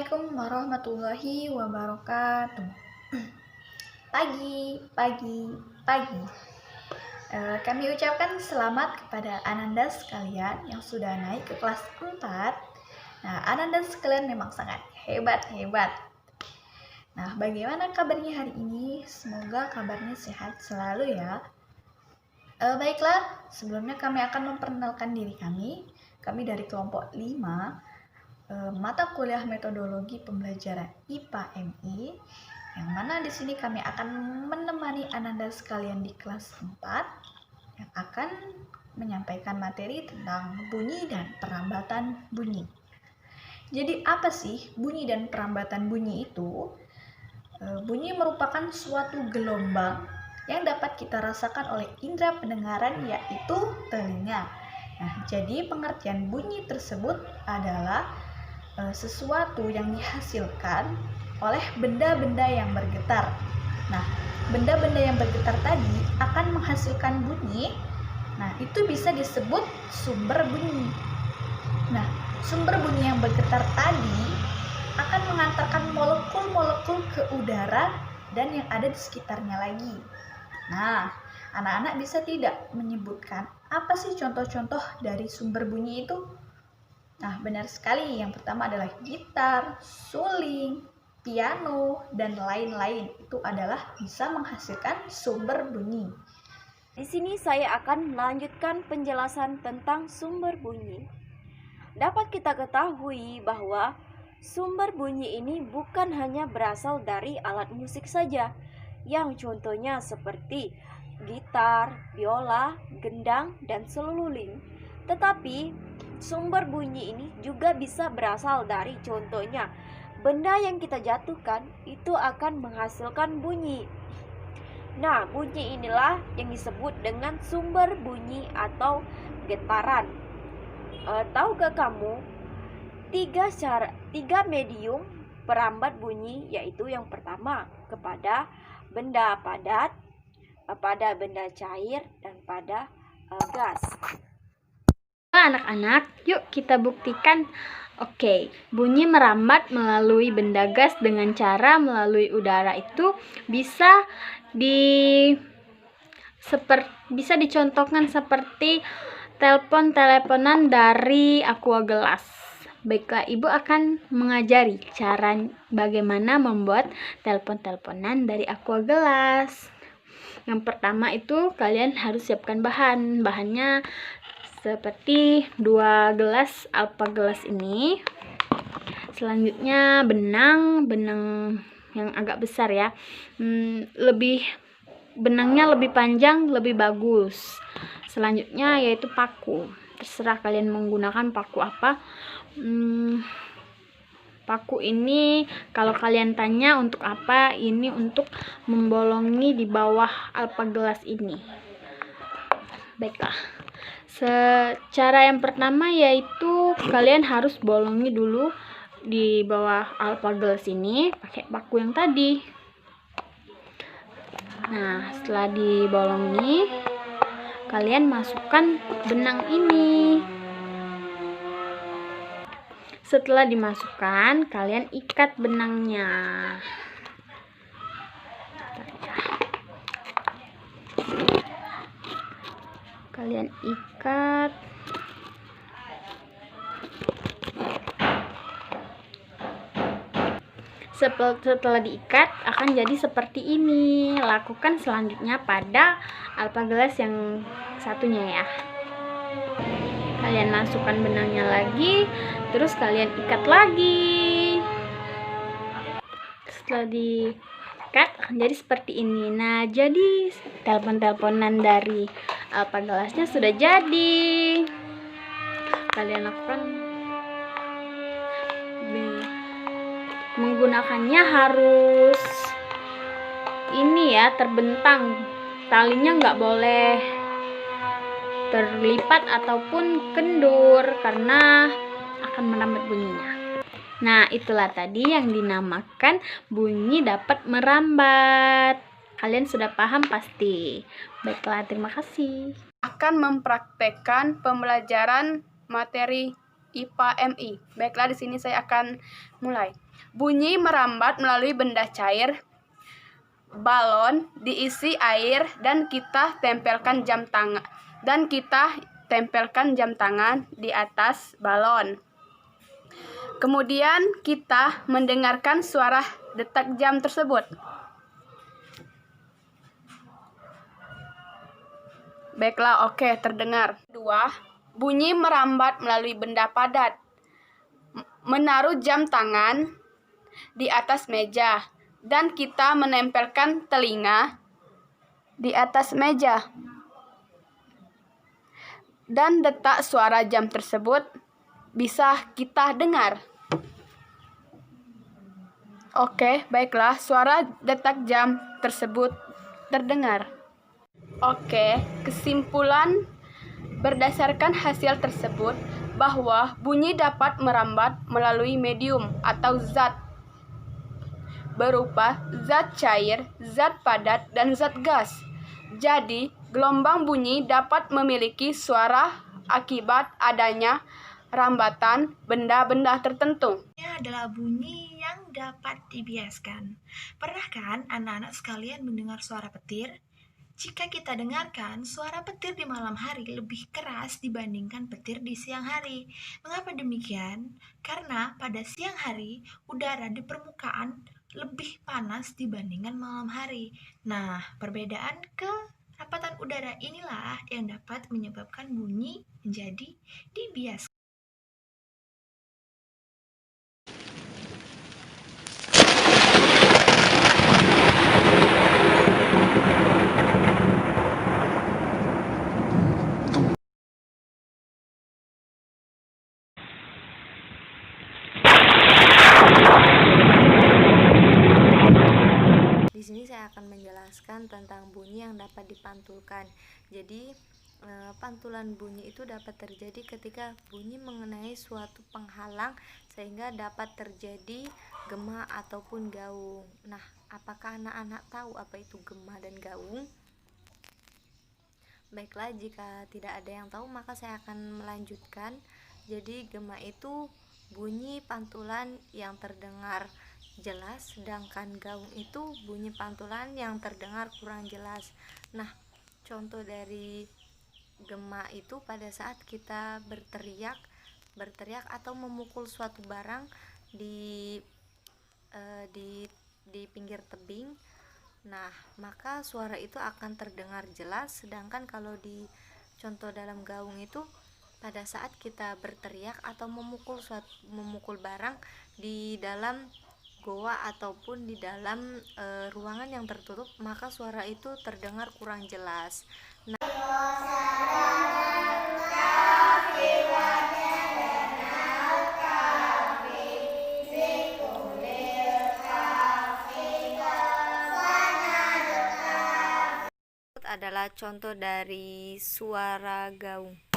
Assalamualaikum warahmatullahi wabarakatuh. Pagi. Kami ucapkan selamat kepada Ananda sekalian yang sudah naik ke kelas 4. Nah, Ananda sekalian memang sangat hebat. Nah, bagaimana kabarnya hari ini? Semoga kabarnya sehat selalu ya. Baiklah, sebelumnya kami akan memperkenalkan diri kami. Kami dari kelompok 5. Mata kuliah metodologi pembelajaran IPA MI, yang mana di sini kami akan menemani Ananda sekalian di kelas 4 yang akan menyampaikan materi tentang bunyi dan perambatan bunyi. Jadi apa sih bunyi dan perambatan bunyi itu? Bunyi merupakan suatu gelombang yang dapat kita rasakan oleh indera pendengaran, yaitu telinga. Nah, jadi pengertian bunyi tersebut adalah sesuatu yang dihasilkan oleh benda-benda yang bergetar. Nah, benda-benda yang bergetar tadi akan menghasilkan bunyi. Nah, itu bisa disebut sumber bunyi. Nah, sumber bunyi yang bergetar tadi akan mengantarkan molekul-molekul ke udara dan yang ada di sekitarnya lagi. Nah, anak-anak bisa tidak menyebutkan apa sih contoh-contoh dari sumber bunyi itu? Nah, benar sekali. Yang pertama adalah gitar, suling, piano, dan lain-lain. Itu adalah bisa menghasilkan sumber bunyi. Di sini saya akan melanjutkan penjelasan tentang sumber bunyi. Dapat kita ketahui bahwa sumber bunyi ini bukan hanya berasal dari alat musik saja, yang contohnya seperti gitar, biola, gendang, dan seluling. Tetapi sumber bunyi ini juga bisa berasal dari contohnya benda yang kita jatuhkan itu akan menghasilkan bunyi. Nah, bunyi inilah yang disebut dengan sumber bunyi atau getaran. Tahukah kamu tiga medium perambat bunyi, yaitu yang pertama kepada benda padat, pada benda cair, dan pada gas. Anak-anak, yuk kita buktikan. Oke, bunyi merambat melalui benda gas dengan cara melalui udara itu bisa dicontohkan seperti teleponan dari aqua gelas. Baiklah, Ibu akan mengajari cara bagaimana membuat teleponan dari aqua gelas. Yang pertama itu kalian harus siapkan bahannya seperti 2 gelas alpa gelas ini. Selanjutnya benang yang agak besar ya. Benangnya lebih panjang lebih bagus. Selanjutnya yaitu paku. Terserah kalian menggunakan paku apa. Paku ini kalau kalian tanya untuk apa, ini untuk membolongi di bawah alpa gelas ini. Baiklah. Cara yang pertama yaitu kalian harus bolongi dulu di bawah alpa gelas ini pakai paku yang tadi. Nah, setelah dibolongi, kalian masukkan benang ini. Setelah dimasukkan, kalian ikat benangnya. Kalian ikat. Setelah diikat akan jadi seperti ini. Lakukan selanjutnya pada alpa gelas yang satunya ya. Kalian masukkan benangnya lagi, terus kalian ikat lagi. Setelah diikat akan jadi seperti ini. Nah, jadi teleponan dari alpa gelasnya sudah jadi. Kalian lakukan, menggunakannya harus ini ya, terbentang. Talinya nggak boleh terlipat ataupun kendur karena akan merambat bunyinya. Nah, itulah tadi yang dinamakan bunyi dapat merambat. Kalian sudah paham pasti. Baiklah, terima kasih. Akan mempraktekkan pembelajaran materi IPA MI. Baiklah, di sini saya akan mulai. Bunyi merambat melalui benda cair, balon diisi air dan kita tempelkan jam tangan di atas balon. Kemudian kita mendengarkan suara detak jam tersebut. Baiklah, oke, terdengar. 2. Bunyi merambat melalui benda padat. Menaruh jam tangan di atas meja dan kita menempelkan telinga di atas meja. Dan detak suara jam tersebut bisa kita dengar. Oke, baiklah, suara detak jam tersebut terdengar. Oke, kesimpulan berdasarkan hasil tersebut bahwa bunyi dapat merambat melalui medium atau zat berupa zat cair, zat padat, dan zat gas. Jadi, gelombang bunyi dapat memiliki suara akibat adanya rambatan benda-benda tertentu. Ini adalah bunyi yang dapat dibiaskan. Pernah kan anak-anak sekalian mendengar suara petir? Jika kita dengarkan, suara petir di malam hari lebih keras dibandingkan petir di siang hari. Mengapa demikian? Karena pada siang hari, udara di permukaan lebih panas dibandingkan malam hari. Nah, perbedaan kerapatan udara inilah yang dapat menyebabkan bunyi menjadi dibiaskan. Di sini saya akan menjelaskan tentang bunyi yang dapat dipantulkan. Jadi, pantulan bunyi itu dapat terjadi ketika bunyi mengenai suatu penghalang sehingga dapat terjadi gema ataupun gaung. Nah, apakah anak-anak tahu apa itu gema dan gaung? Baiklah, jika tidak ada yang tahu maka saya akan melanjutkan. Jadi, gema itu bunyi pantulan yang terdengar jelas, sedangkan gaung itu bunyi pantulan yang terdengar kurang jelas. Nah, contoh dari gema itu pada saat kita berteriak atau memukul suatu barang di pinggir tebing. Nah, maka suara itu akan terdengar jelas, sedangkan kalau di contoh dalam gaung itu pada saat kita berteriak atau memukul barang di dalam goa ataupun di dalam ruangan yang tertutup, maka suara itu terdengar kurang jelas. Nah, adalah contoh dari suara gaung.